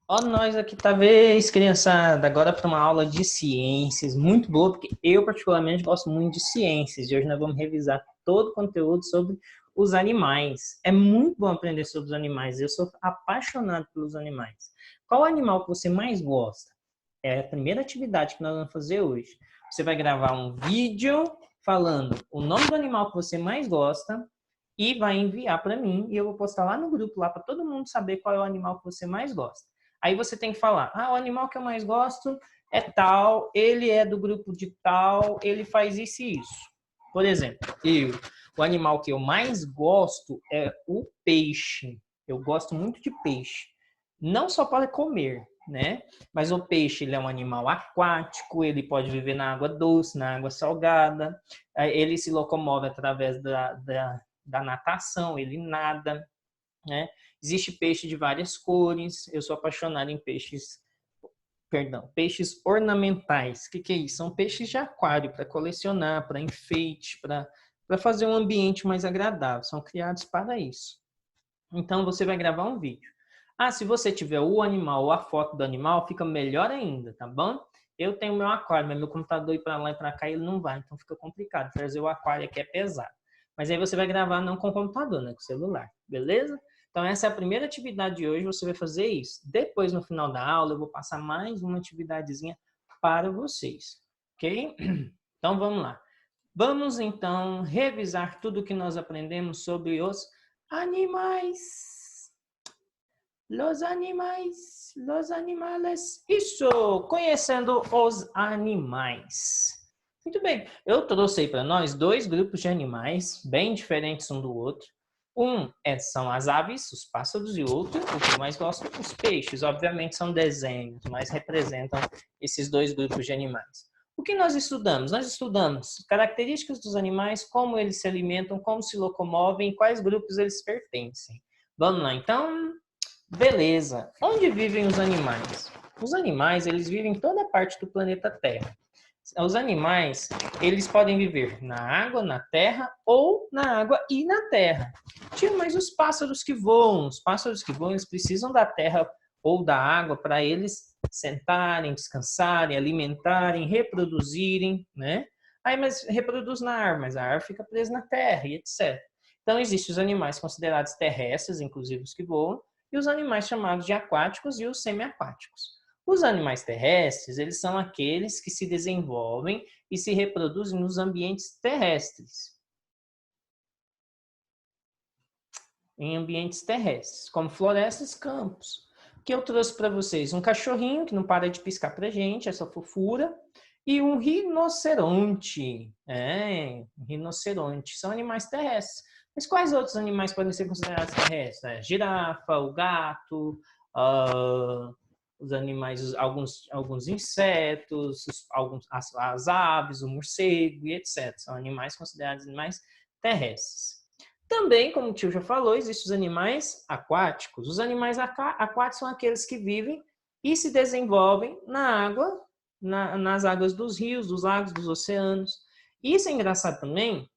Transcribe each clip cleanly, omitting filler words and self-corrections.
Ó, nós aqui, tá vez, criançada, agora para uma aula de ciências, muito boa, porque eu particularmente gosto muito de ciências, e hoje nós vamos revisar todo o conteúdo sobre os animais. É muito bom aprender sobre os animais, eu sou apaixonado pelos animais. Qual animal que você mais gosta? É a primeira atividade que nós vamos fazer hoje. Você vai gravar um vídeo falando o nome do animal que você mais gosta e vai enviar para mim, e eu vou postar lá no grupo, lá para todo mundo saber qual é o animal que você mais gosta. Aí você tem que falar, o animal que eu mais gosto é tal, ele é do grupo de tal, ele faz isso e isso. Por exemplo, o animal que eu mais gosto é o peixe. Eu gosto muito de peixe. Não só para comer, né? Mas o peixe, ele é um animal aquático, ele pode viver na água doce, na água salgada, ele se locomove através da natação, ele nada, né? Existe peixe de várias cores. Eu sou apaixonado em peixes ornamentais. O que é isso? São peixes de aquário para colecionar, para enfeite, para fazer um ambiente mais agradável. São criados para isso. Então você vai gravar um vídeo. Se você tiver o animal ou a foto do animal, fica melhor ainda, tá bom? Eu tenho meu aquário, mas meu computador ir para lá e para cá ele não vai, então fica complicado. Trazer o aquário aqui é pesado. Mas aí você vai gravar não com o computador, né? Com o celular, beleza? Então essa é a primeira atividade de hoje, você vai fazer isso. Depois, no final da aula, eu vou passar mais uma atividadezinha para vocês, ok? Então vamos lá. Vamos então revisar tudo que nós aprendemos sobre os animais. Los animales. Isso, conhecendo os animais. Muito bem, eu trouxe aí para nós dois grupos de animais bem diferentes um do outro. São as aves, os pássaros, e outro, o que eu mais gosto, os peixes. Obviamente são desenhos, mas representam esses dois grupos de animais. O que nós estudamos? Nós estudamos características dos animais, como eles se alimentam, como se locomovem e quais grupos eles pertencem. Vamos lá, então. Beleza. Onde vivem os animais? Os animais, eles vivem em toda parte do planeta Terra. Os animais, eles podem viver na água, na terra ou na água e na terra. Tio, mas os pássaros que voam, eles precisam da terra ou da água para eles sentarem, descansarem, alimentarem, reproduzirem, né? Mas reproduz na árvore, mas a árvore fica presa na terra e etc. Então, existem os animais considerados terrestres, inclusive os que voam, e os animais chamados de aquáticos e os semiaquáticos. Os animais terrestres, eles são aqueles que se desenvolvem e se reproduzem nos ambientes terrestres. Em ambientes terrestres, como florestas e campos. O que eu trouxe para vocês? Um cachorrinho que não para de piscar para a gente, essa fofura, e um rinoceronte. Um rinoceronte. São animais terrestres. Mas quais outros animais podem ser considerados terrestres? A girafa, o gato, os animais, alguns insetos, as aves, o morcego e etc. São animais considerados animais terrestres. Também, como o tio já falou, existem os animais aquáticos. Os animais aquáticos são aqueles que vivem e se desenvolvem na água, nas águas dos rios, dos lagos, dos oceanos. E isso é engraçado também,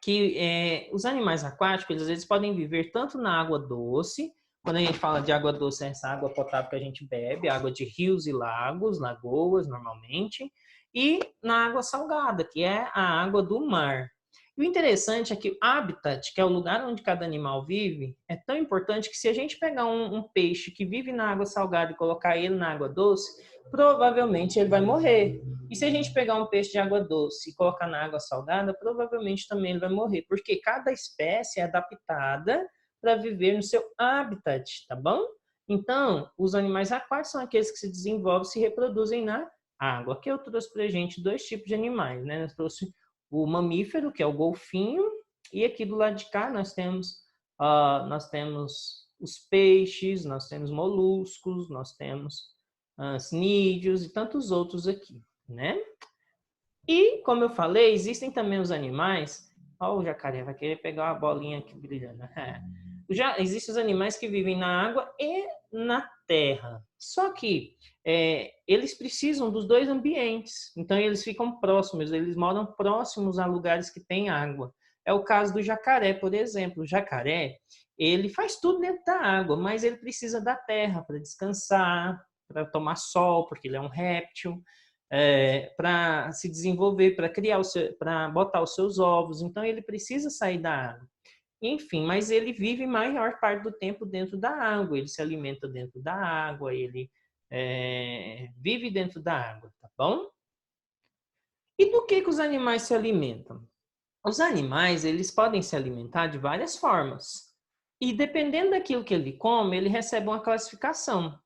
que os animais aquáticos, às vezes podem viver tanto na água doce, quando a gente fala de água doce, é essa água potável que a gente bebe, água de rios e lagos, lagoas, normalmente, e na água salgada, que é a água do mar. E o interessante é que o habitat, que é o lugar onde cada animal vive, é tão importante que se a gente pegar um peixe que vive na água salgada e colocar ele na água doce, provavelmente ele vai morrer. E se a gente pegar um peixe de água doce e colocar na água salgada, provavelmente também ele vai morrer, porque cada espécie é adaptada para viver no seu habitat, tá bom? Então, os animais aquáticos são aqueles que se desenvolvem e se reproduzem na água. Aqui eu trouxe para a gente dois tipos de animais, né? Eu trouxe o mamífero, que é o golfinho, e aqui do lado de cá nós temos os peixes, nós temos moluscos, nós temos cnídeos e tantos outros aqui, né? E, como eu falei, existem também os animais. Ó, o jacaré vai querer pegar uma bolinha aqui brilhando. Já existem os animais que vivem na água e na terra. Só que eles precisam dos dois ambientes. Então, eles ficam próximos, eles moram próximos a lugares que têm água. É o caso do jacaré, por exemplo. O jacaré, ele faz tudo dentro da água, mas ele precisa da terra para descansar, para tomar sol, porque ele é um réptil, para se desenvolver, para criar para botar os seus ovos. Então ele precisa sair da água. Enfim, mas ele vive maior parte do tempo dentro da água. Ele se alimenta dentro da água, ele vive dentro da água, tá bom? E do que os animais se alimentam? Os animais, eles podem se alimentar de várias formas. E dependendo daquilo que ele come, ele recebe uma classificação.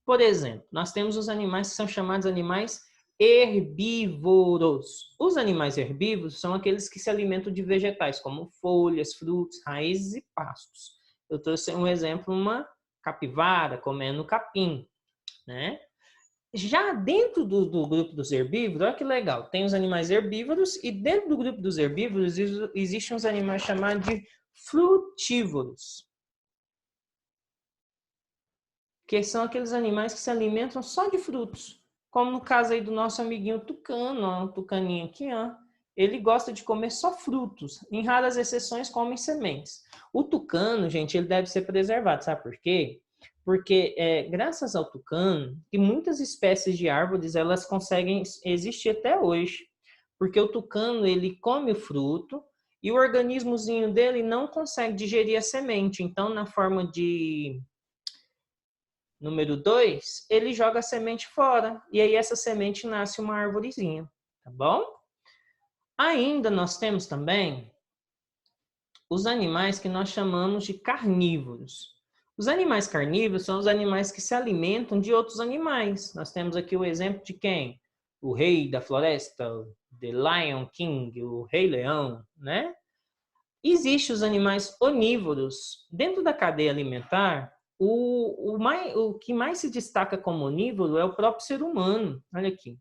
Por exemplo, nós temos os animais que são chamados animais herbívoros. Os animais herbívoros são aqueles que se alimentam de vegetais, como folhas, frutos, raízes e pastos. Eu trouxe um exemplo, uma capivara comendo capim, né? Já dentro do grupo dos herbívoros, olha que legal, tem os animais herbívoros e dentro do grupo dos herbívoros existem uns animais chamados de frutívoros, que são aqueles animais que se alimentam só de frutos, como no caso aí do nosso amiguinho tucano, ó, um tucaninho aqui, ó, ele gosta de comer só frutos, em raras exceções comem sementes. O tucano, gente, ele deve ser preservado, sabe por quê? Porque graças ao tucano, que muitas espécies de árvores elas conseguem existir até hoje, porque o tucano ele come o fruto e o organismozinho dele não consegue digerir a semente, então na forma de número 2, ele joga a semente fora e aí essa semente nasce uma arvorezinha, tá bom? Ainda nós temos também os animais que nós chamamos de carnívoros. Os animais carnívoros são os animais que se alimentam de outros animais. Nós temos aqui o exemplo de quem? O rei da floresta, The Lion King, o Rei Leão, né? Existem os animais onívoros. Dentro da cadeia alimentar, o que mais se destaca como onívoro é o próprio ser humano. Olha aqui.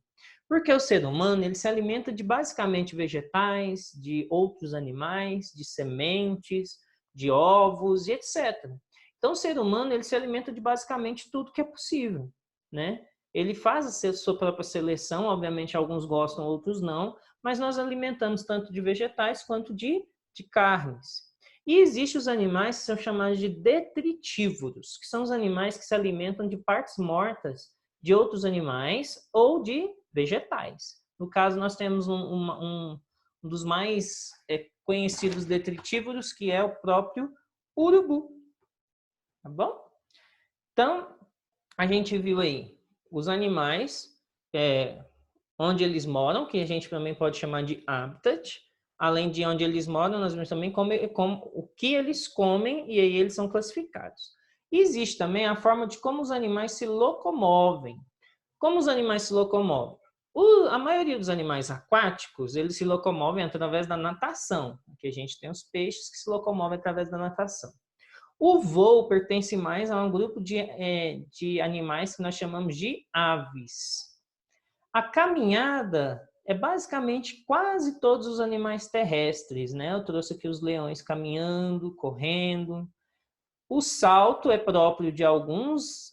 Porque o ser humano ele se alimenta de basicamente vegetais, de outros animais, de sementes, de ovos e etc. Então, o ser humano ele se alimenta de basicamente tudo que é possível, né? Ele faz a sua própria seleção, obviamente alguns gostam, outros não, mas nós alimentamos tanto de vegetais quanto de carnes. E existem os animais que são chamados de detritívoros, que são os animais que se alimentam de partes mortas de outros animais ou de vegetais. No caso, nós temos um dos mais conhecidos detritívoros, que é o próprio urubu. Tá bom? Então, a gente viu aí os animais, onde eles moram, que a gente também pode chamar de habitat. Além de onde eles moram, nós vemos também o que eles comem e aí eles são classificados. E existe também a forma de como os animais se locomovem. Como os animais se locomovem? A maioria dos animais aquáticos, eles se locomovem através da natação. Aqui a gente tem os peixes que se locomovem através da natação. O voo pertence mais a um grupo de animais que nós chamamos de aves. A caminhada é basicamente quase todos os animais terrestres, né? Eu trouxe aqui os leões caminhando, correndo. O salto é próprio de alguns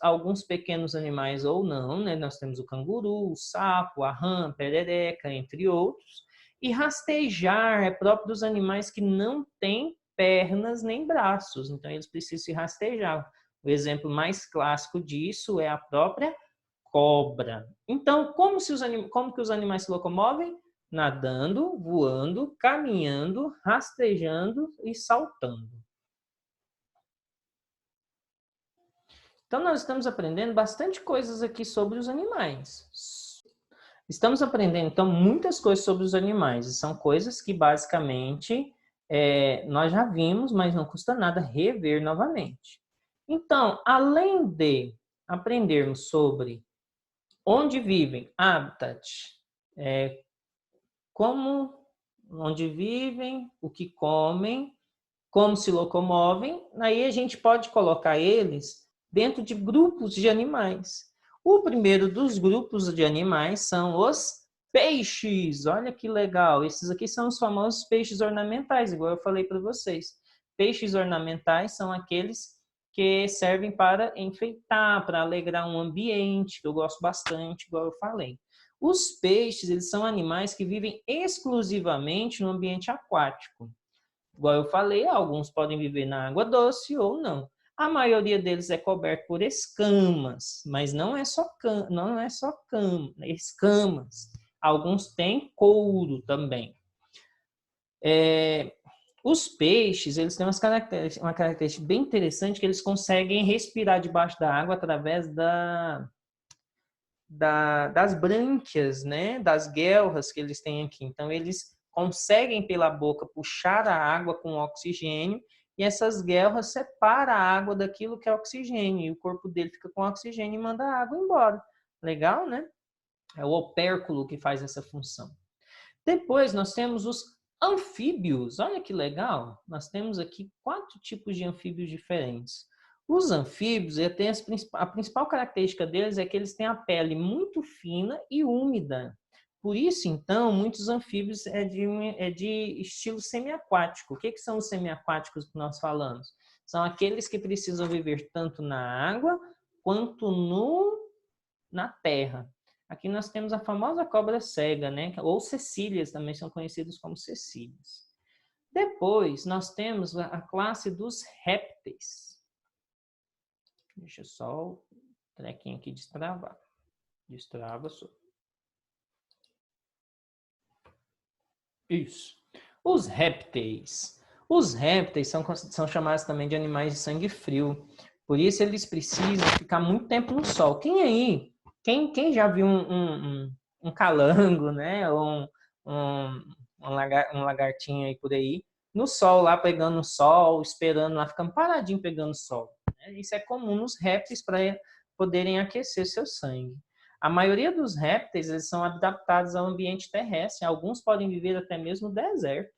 pequenos animais ou não, né? Nós temos o canguru, o sapo, a rã, a perereca, entre outros. E rastejar é próprio dos animais que não têm pernas nem braços, então eles precisam se rastejar. O exemplo mais clássico disso é a própria cobra. Então, como que os animais se locomovem? Nadando, voando, caminhando, rastejando e saltando. Então, nós estamos aprendendo bastante coisas aqui sobre os animais. Estamos aprendendo, então, muitas coisas sobre os animais. E são coisas que, basicamente, nós já vimos, mas não custa nada rever novamente. Então, além de aprendermos sobre onde vivem, habitat, onde vivem, o que comem, como se locomovem, aí a gente pode colocar eles dentro de grupos de animais. O primeiro dos grupos de animais são os peixes. Olha que legal. Esses aqui são os famosos peixes ornamentais, igual eu falei para vocês. Peixes ornamentais são aqueles que servem para enfeitar, para alegrar um ambiente, que eu gosto bastante, igual eu falei. Os peixes, eles são animais que vivem exclusivamente no ambiente aquático. Igual eu falei, alguns podem viver na água doce ou não. A maioria deles é coberto por escamas, mas não é só escamas. Alguns têm couro também. Os peixes, eles têm uma característica bem interessante, que eles conseguem respirar debaixo da água através das brânquias, né? Das guelras que eles têm aqui. Então, eles conseguem pela boca puxar a água com oxigênio e essas guelras separam a água daquilo que é oxigênio e o corpo dele fica com oxigênio e manda a água embora. Legal, né? É o opérculo que faz essa função. Depois nós temos os anfíbios. Olha que legal. Nós temos aqui 4 tipos de anfíbios diferentes. Os anfíbios, a principal característica deles é que eles têm a pele muito fina e úmida. Por isso, então, muitos anfíbios é de estilo semiaquático. O que são os semiaquáticos que nós falamos? São aqueles que precisam viver tanto na água quanto na terra. Aqui nós temos a famosa cobra cega, né? Ou cecílias, também são conhecidos como cecílias. Depois, nós temos a classe dos répteis. Deixa só o trequinho aqui destravar. Destrava só. Isso. Os répteis. Os répteis são chamados também de animais de sangue frio. Por isso, eles precisam ficar muito tempo no sol. Quem já viu um calango, né? Ou um lagartinho aí por aí, no sol lá, pegando o sol, esperando lá, ficando paradinho pegando sol. Né? Isso é comum nos répteis para poderem aquecer seu sangue. A maioria dos répteis, eles são adaptados ao ambiente terrestre. Alguns podem viver até mesmo no deserto.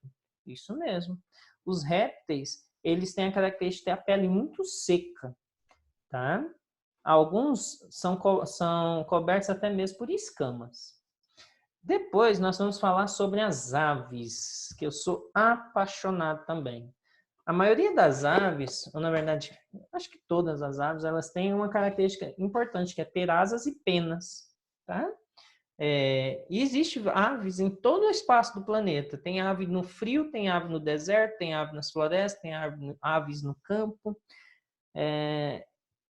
Isso mesmo. Os répteis, eles têm a característica de ter a pele muito seca, tá? Alguns são cobertos até mesmo por escamas. Depois nós vamos falar sobre as aves, que eu sou apaixonado também. A maioria das aves, ou na verdade, acho que todas as aves, elas têm uma característica importante, que é ter asas e penas, tá? E existe aves em todo o espaço do planeta. Tem ave no frio, tem ave no deserto, tem ave nas florestas, tem aves no campo.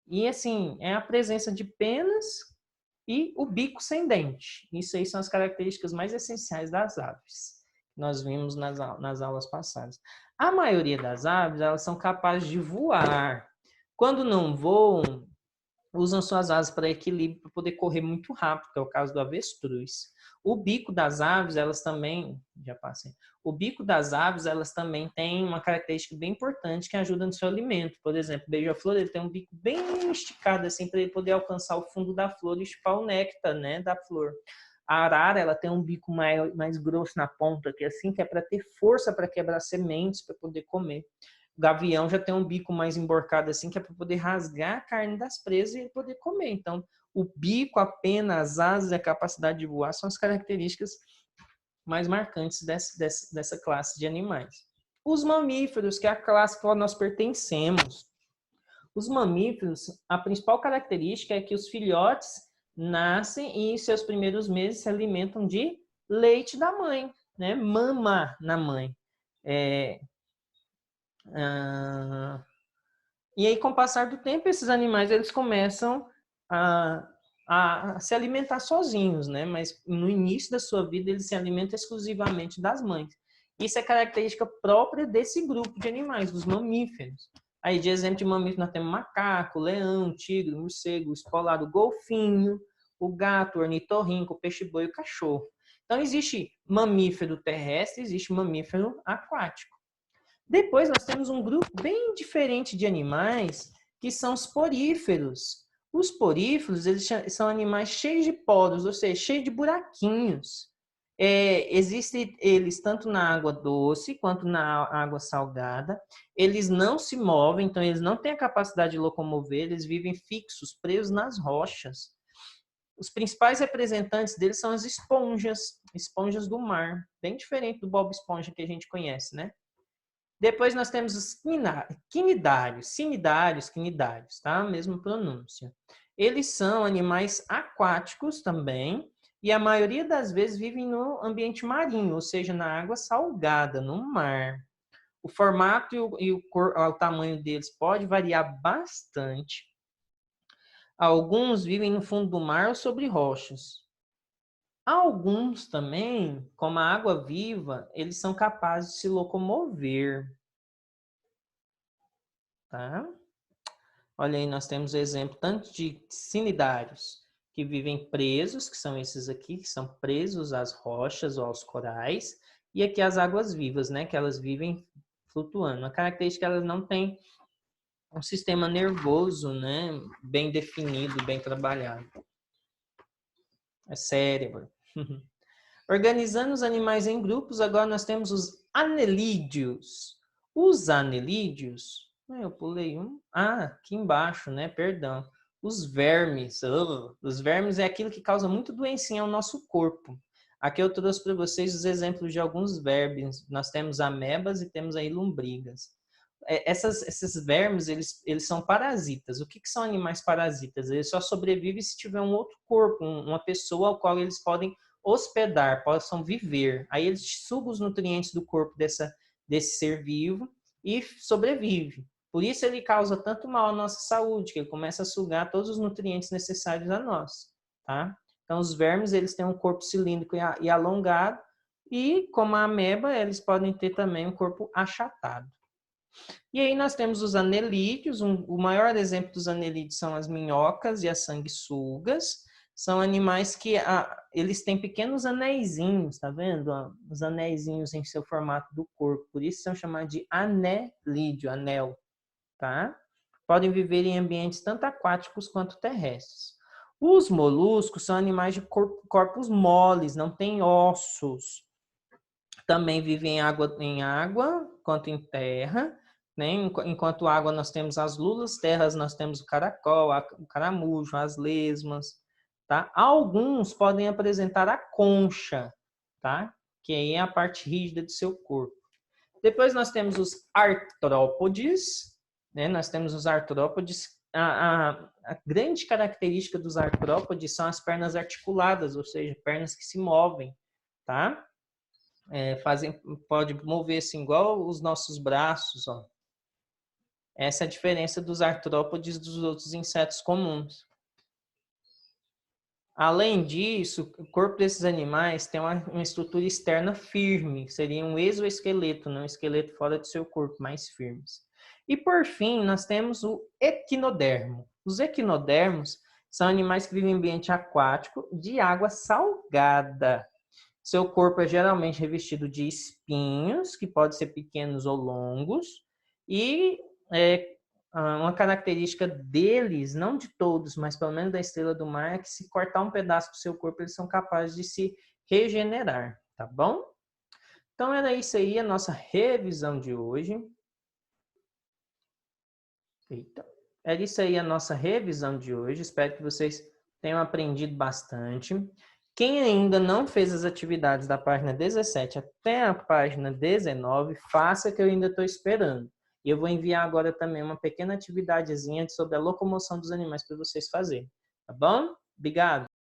E assim, é a presença de penas e o bico sem dente. Isso aí são as características mais essenciais das aves. Nós vimos nas aulas passadas. A maioria das aves, elas são capazes de voar. Quando não voam, usam suas asas para equilíbrio, para poder correr muito rápido, que é o caso do avestruz. O bico das aves, elas também, o bico das aves, elas também têm uma característica bem importante que ajuda no seu alimento. Por exemplo, o beija-flor, ele tem um bico bem esticado assim para ele poder alcançar o fundo da flor e chupar o néctar, né, da flor. A arara, ela tem um bico mais grosso na ponta, que é para ter força para quebrar sementes, para poder comer. O gavião já tem um bico mais emborcado assim, que é para poder rasgar a carne das presas e poder comer. Então, o bico, a pena, as asas e a capacidade de voar são as características mais marcantes dessa classe de animais. Os mamíferos, que é a classe que nós pertencemos. Os mamíferos, a principal característica é que os filhotes nascem e em seus primeiros meses se alimentam de leite da mãe, né? Mama na mãe. E aí, com o passar do tempo, esses animais eles começam a se alimentar sozinhos, né? Mas no início da sua vida, eles se alimentam exclusivamente das mães. Isso é característica própria desse grupo de animais, dos mamíferos. Aí, de exemplo de mamífero, nós temos macaco, leão, tigre, morcego, espolado, golfinho, o gato, o ornitorrinco, o peixe-boi e o cachorro. Então, existe mamífero terrestre, existe mamífero aquático. Depois nós temos um grupo bem diferente de animais, que são os poríferos. Os poríferos, eles são animais cheios de poros, ou seja, cheios de buraquinhos. Existem eles tanto na água doce quanto na água salgada. Eles não se movem, então eles não têm a capacidade de locomover, eles vivem fixos, presos nas rochas. Os principais representantes deles são as esponjas do mar, bem diferente do Bob Esponja que a gente conhece, né? Depois nós temos os quinidários, tá? Mesma pronúncia. Eles são animais aquáticos também, e a maioria das vezes vivem no ambiente marinho, ou seja, na água salgada, no mar. O formato o tamanho deles pode variar bastante. Alguns vivem no fundo do mar ou sobre rochas. Alguns também, como a água-viva, eles são capazes de se locomover. Tá? Olha aí, nós temos o exemplo tanto de cnidários que vivem presos, que são esses aqui, que são presos às rochas ou aos corais, e aqui as águas-vivas, né, que elas vivem flutuando. A característica é que elas não têm um sistema nervoso, né, bem definido, bem trabalhado. É cérebro. Organizando os animais em grupos, agora nós temos os anelídeos. Os anelídeos, eu pulei um. Ah, aqui embaixo, né? Perdão. Os vermes. Os vermes é aquilo que causa muito doencinha ao nosso corpo. Aqui eu trouxe para vocês os exemplos de alguns vermes. Nós temos amebas e temos aí lombrigas. Esses vermes, eles são parasitas. O que são animais parasitas? Eles só sobrevivem se tiver um outro corpo, uma pessoa ao qual eles podem hospedar, possam viver. Aí eles sugam os nutrientes do corpo desse ser vivo e sobrevive. Por isso ele causa tanto mal à nossa saúde, que ele começa a sugar todos os nutrientes necessários a nós. Tá? Então os vermes eles têm um corpo cilíndrico e alongado, e como a ameba, eles podem ter também um corpo achatado. E aí nós temos os anelídeos. O maior exemplo dos anelídeos são as minhocas e as sanguessugas. São animais que eles têm pequenos anéisinhos, tá vendo? Os anéisinhos em seu formato do corpo. Por isso são chamados de anelídeo, anel, tá? Podem viver em ambientes tanto aquáticos quanto terrestres. Os moluscos são animais de corpos moles, não têm ossos. Também vivem em água quanto em terra. Né? Enquanto água nós temos as lulas, terras nós temos o caracol, o caramujo, as lesmas. Tá? Alguns podem apresentar a concha, tá? Que aí é a parte rígida do seu corpo. Depois nós temos os artrópodes. Né? Nós temos os artrópodes. A grande característica dos artrópodes são as pernas articuladas, ou seja, pernas que se movem. Tá? Pode mover-se igual os nossos braços. Ó. Essa é a diferença dos artrópodes dos outros insetos comuns. Além disso, o corpo desses animais tem uma estrutura externa firme, seria um exoesqueleto, não um esqueleto fora do seu corpo, mais firmes. E por fim, nós temos o equinodermo. Os equinodermos são animais que vivem em ambiente aquático de água salgada. Seu corpo é geralmente revestido de espinhos, que podem ser pequenos ou longos, e uma característica deles, não de todos, mas pelo menos da estrela do mar, é que se cortar um pedaço do seu corpo, eles são capazes de se regenerar, tá bom? Então era isso aí, a nossa revisão de hoje. Era isso aí a nossa revisão de hoje. Espero que vocês tenham aprendido bastante. Quem ainda não fez as atividades da página 17 até a página 19, faça, que eu ainda estou esperando. E eu vou enviar agora também uma pequena atividadezinha sobre a locomoção dos animais para vocês fazerem. Tá bom? Obrigado!